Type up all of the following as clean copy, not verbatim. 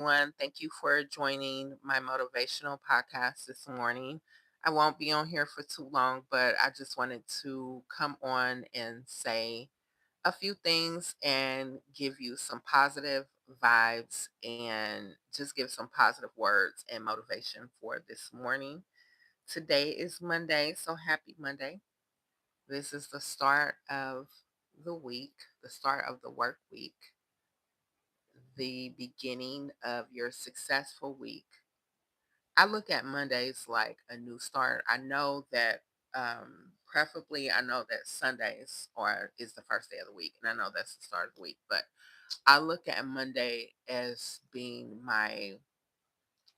One, thank you for joining my motivational podcast this morning. I won't be on here for too long, but I just wanted to come on and say a few things and give you some positive vibes and just give some positive words and motivation for this morning. Today is Monday, so happy Monday. This is the start of the week, the start of the work week, the beginning of your successful week. I look at Mondays like a new start. I know that preferably I know that Sundays or is the first day of the week and I know that's the start of the week, but I look at Monday as being my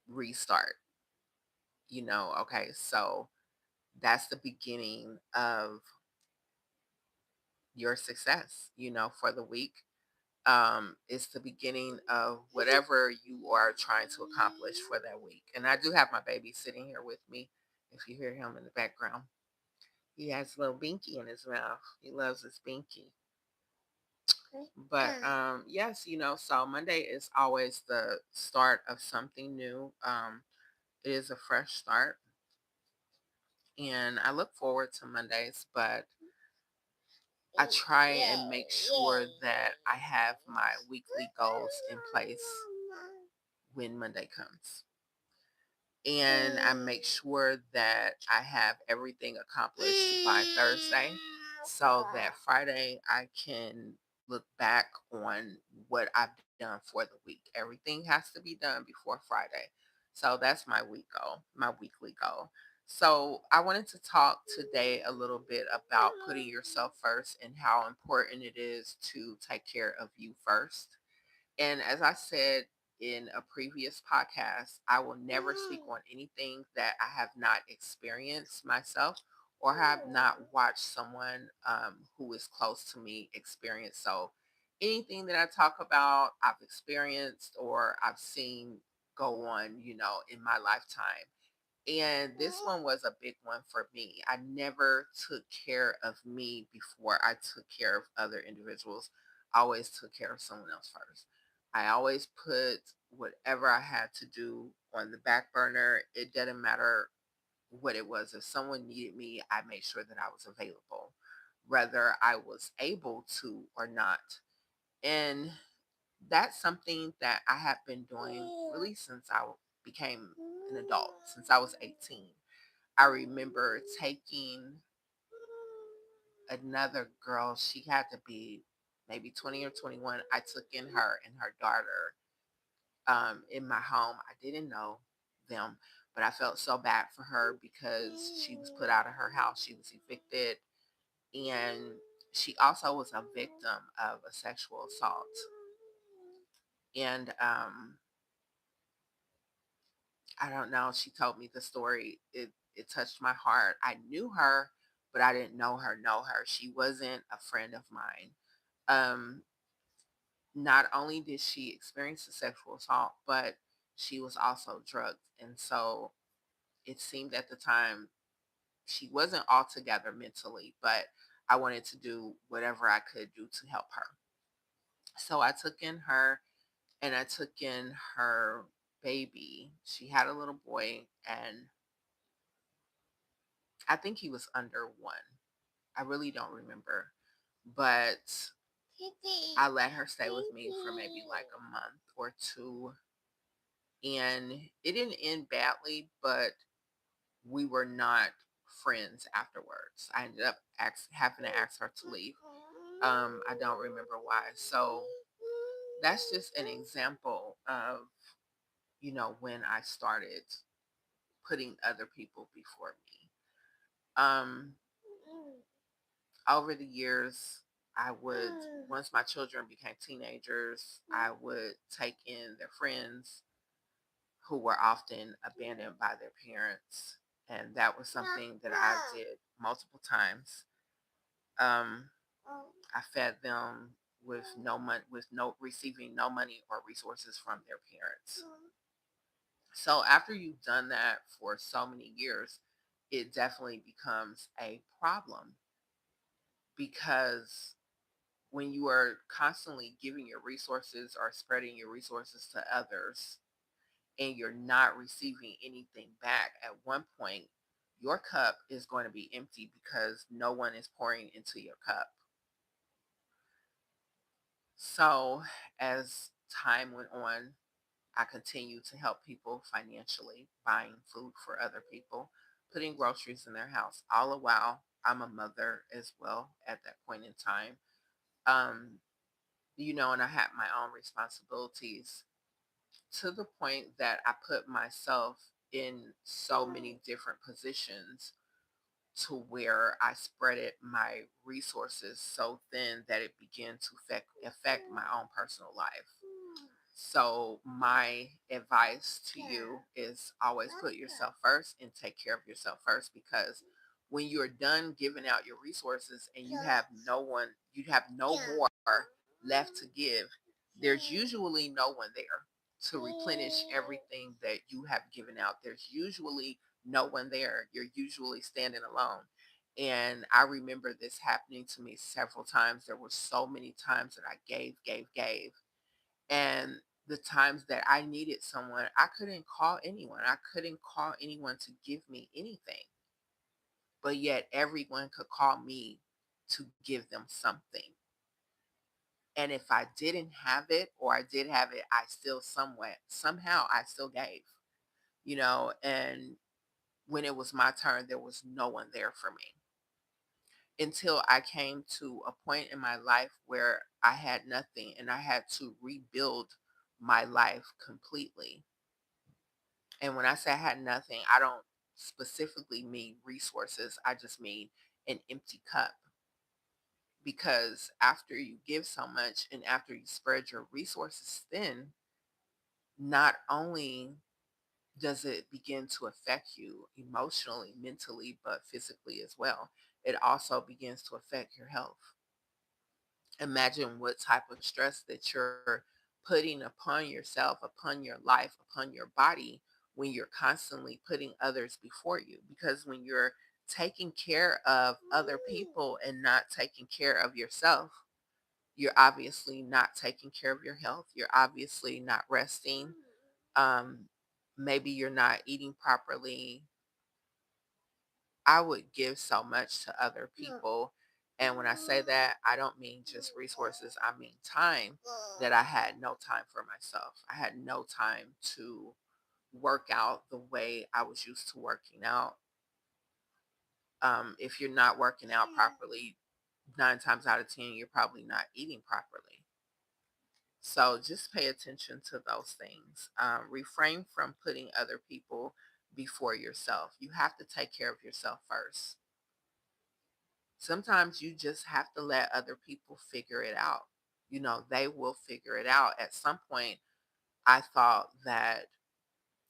restart, okay? So that's the beginning of your success, for the week. It's the beginning of whatever you are trying to accomplish for that week. And I do have my baby sitting here with me. If you hear him in the background, he has a little binky in his mouth. He loves his binky. But yes, so Monday is always the start of something new. It is a fresh start, and I look forward to Mondays. But I try and make sure that I have my weekly goals in place when Monday comes. And I make sure that I have everything accomplished by Thursday so that Friday I can look back on what I've done for the week. Everything has to be done before Friday. So that's my week goal, my weekly goal. So I wanted to talk today a little bit about putting yourself first and how important it is to take care of you first. And as I said in a previous podcast, I will never speak on anything that I have not experienced myself or have not watched someone who is close to me experience. So anything that I talk about, I've experienced or I've seen go on, in my lifetime. And this one was a big one for me. I never took care of me before I took care of other individuals. I always took care of someone else first. I always put whatever I had to do on the back burner. It didn't matter what it was. If someone needed me, I made sure that I was available, whether I was able to or not. And that's something that I have been doing really since I became an adult, since I was 18. I remember taking another girl, she had to be maybe 20 or 21. I took in her and her daughter in my home. I didn't know them, but I felt so bad for her because she was put out of her house. She was evicted, and she also was a victim of a sexual assault. And I don't know. She told me the story. It touched my heart. I knew her, but I didn't know her. She wasn't a friend of mine. Um, Not only did she experience a sexual assault, but she was also drugged. And so it seemed at the time she wasn't altogether mentally, but I wanted to do whatever I could do to help her. So I took in her and I took in her baby. She had a little boy, and I think he was under one. I really don't remember. But I let her stay with me for maybe like a month or two. And it didn't end badly, but we were not friends afterwards. I ended up having to ask her to leave. I don't remember why. So that's just an example of, when I started putting other people before me. Um, Over the years, I would, once my children became teenagers, I would take in their friends who were often abandoned by their parents. And that was something that I did multiple times. Um, I fed them with no money, with no receiving no money or resources from their parents. So after you've done that for so many years, it definitely becomes a problem because when you are constantly giving your resources or spreading your resources to others and you're not receiving anything back, at one point, your cup is going to be empty because no one is pouring into your cup. So, as time went on, I continued to help people financially, buying food for other people, putting groceries in their house. All the while, I'm a mother as well at that point in time. Um, and I had my own responsibilities to the point that I put myself in so many different positions to where I spreaded my resources so thin that it began to affect my own personal life. So, my advice to you is always put yourself first and take care of yourself first, because when you're done giving out your resources and you have no more left to give, there's usually no one there to replenish everything that you have given out. There's usually no one there. You're usually standing alone. And I remember this happening to me several times. There were so many times that I gave. And the times that I needed someone, I couldn't call anyone. I couldn't call anyone to give me anything. But yet everyone could call me to give them something. And if I didn't have it or I did have it, I still somehow I still gave. And when it was my turn, there was no one there for me until I came to a point in my life where I had nothing and I had to rebuild my life completely. And when I say I had nothing, I don't specifically mean resources. I just mean an empty cup. Because after you give so much and after you spread your resources thin, not only does it begin to affect you emotionally, mentally, but physically as well, it also begins to affect your health. Imagine what type of stress that you're putting upon yourself, upon your life, upon your body when you're constantly putting others before you. Because when you're taking care of other people and not taking care of yourself, you're obviously not taking care of your health. You're obviously not resting. Um, Maybe you're not eating properly. I would give so much to other people. And when I say that, I don't mean just resources, I mean time, that I had no time for myself. I had no time to work out the way I was used to working out. If you're not working out properly, 9 times out of 10, you're probably not eating properly. So just pay attention to those things. Refrain from putting other people before yourself. You have to take care of yourself first. Sometimes you just have to let other people figure it out. They will figure it out. At some point, I thought that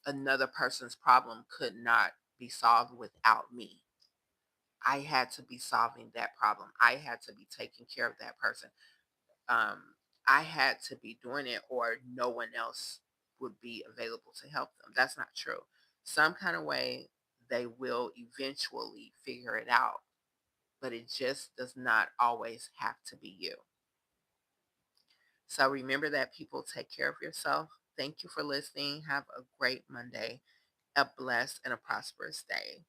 another person's problem could not be solved without me. I had to be solving that problem. I had to be taking care of that person. Um, I had to be doing it, or no one else would be available to help them. That's not true. Some kind of way, they will eventually figure it out, but it just does not always have to be you. So remember that, people. Take care of yourself. Thank you for listening. Have a great Monday, a blessed and a prosperous day.